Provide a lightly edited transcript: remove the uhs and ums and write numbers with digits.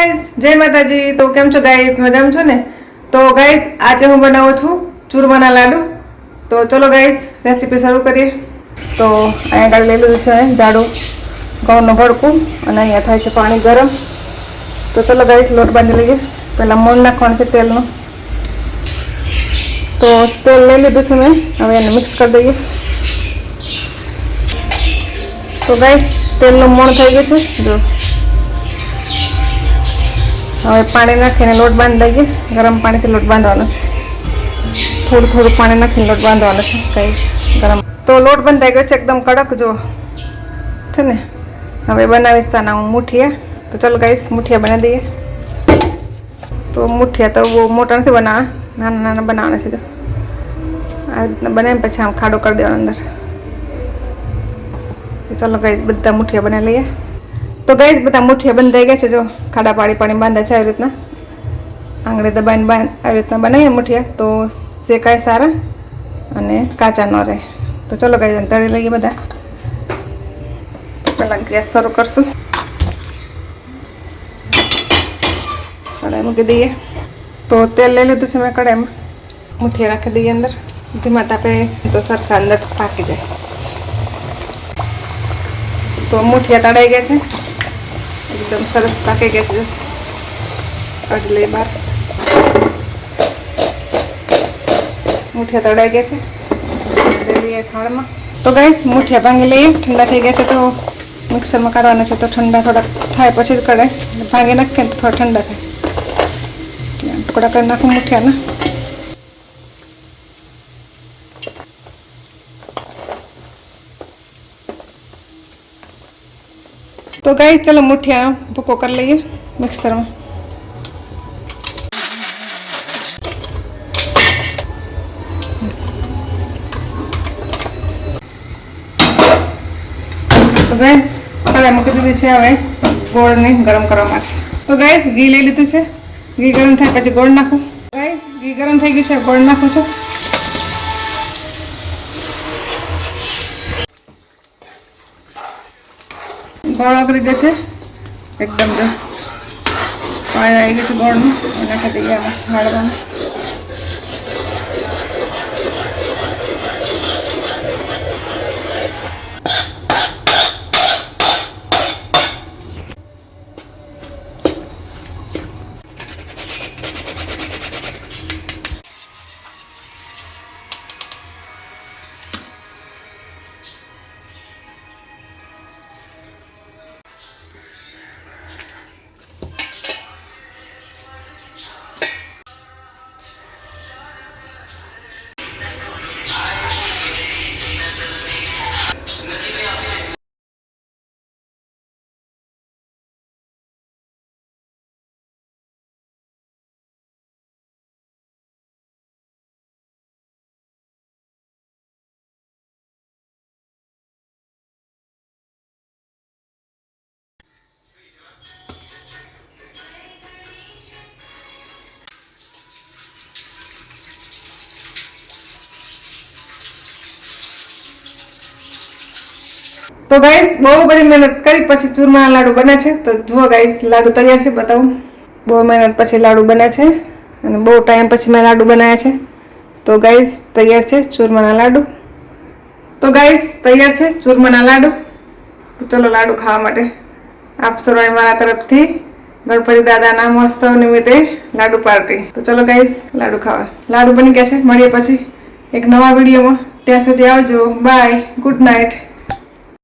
Guys, જય માતાજી। તો કેમ છો ગાઈસ? મજામાં છો ને? તો ગાઈસ આજે હું બનાવું છું ચૂરમાના લાડુ। તો ચલો ગાઈસ રેસીપી શરૂ કરીએ। તો અહીંયા ગાડી લઈ લીધું છે જાડું ઘઉંનું ભડકું અને અહીંયા થાય છે પાણી ગરમ। તો ચલો ગાઈસ લોટ બાંધી લઈએ। પહેલાં મોણ નાખવાનું છે તેલનું। તો તેલ લઈ લીધું છે મેં, હવે એને મિક્સ કરી દઈએ। તો ગાઈસ તેલનું મોણ થઈ ગયું છે જો। હવે પાણી નાખીને લોટ બાંધી દઈએ। ગરમ પાણીથી લોટ બાંધવાનો છે, થોડું થોડું પાણી નાખીને લોટ બાંધવાનો છે ગાઈસ ગરમ। તો લોટ બંધાઈ ગયો છે એકદમ કડક જો છે ને। હવે બનાવીશ તાના હું મુઠિયા। તો ચલો ગાઈસ મુઠિયા બનાવી દઈએ। તો મુઠિયા તો બહુ મોટા નથી બનાવવા, નાના નાના બનાવવાના છે જો। આવી રીતના બનાવીને પછી આમ ખાડો કરી દેવાનો અંદર। તો ચલો ગાઈસ બધા મુઠિયા બનાવી લઈએ। તો ગાઈસ બધા મુઠિયા બંધાઈ ગયા છે જો, ખાડા પાડી પાણી બાંધ્યા છે આવી રીતના, આંગળી દબાઈને આવી રીતના બનાવીએ મુઠિયા તો શેકાય સારા અને કાચા ન રહે। તો ચલો ગાઈસ તળી લઈએ બધા। પહેલાં ગેસ શરૂ કરશું, કઢાઈ મૂકી દઈએ। તો તેલ લઈ લીધું છે મેં કઢાઈમાં, મુઠિયા નાખી દઈએ અંદર, ધીમા તાપે તો સરખા અંદર પાકી જાય। તો મુઠિયા તળાઈ ગયા છે, एकदम सरस पाके गए थे, काढ़ी ले बार। मुठिया तड़ाई गए दे लिए थाल में। तो गाइस मुठिया भांगी लीए, ठंडा थी गया तो मिक्सर में काढ़वाना है। तो ठंडा थोड़ा थाय पछी ज काढ़े, भांगी नाखीए तो थोड़ा ठंडा थाय, टुकड़ा कर नाखूं मुठिया ना। तो गाइस चलो मुठिया भूको कर लिए मिक्सर में। तो गाइस कढ़ाई मूकी दीधी है, हवे गोळ ने गरम करवा माटे। तो गाइस घी लई लीधुं छे, घी गरम थाय पछी गोळ नाखूं। गाइस घी गरम थई गयुं छे, गोळ नाखूं छुं। गोळ ओगળી ગયો છે એકદમ જો, પાણી આવી ગયું છે ગોળનું, નાખી દઈએ આમાં વાળવાનું। तो गाइस बहुत बड़ी मेहनत करी पछी चूरमा लाडू बने छे। तो जुओ गाइस लाडू तैयार छे, बताऊं बहुत मेहनत पछी लाडू बने छे अने बहुत टाइम पछी मैं लाडू बनाया छे। तो गाइस तैयार छे चूरमाना लाडू। तो गाइस तैयार छे चूरमाना लाडू। तो चलो लाडू खावा माटे आप सर्वे मारा तरफथी गणपति दादाना महोत्सव निमित्ते लाडू पार्टी। तो चलो गाइस लाडू खावा। लाडू बनी गया छे, मळीए पछी एक नवा विडियो में, त्यां सुधी आवजो, बाय, गुड नाइट।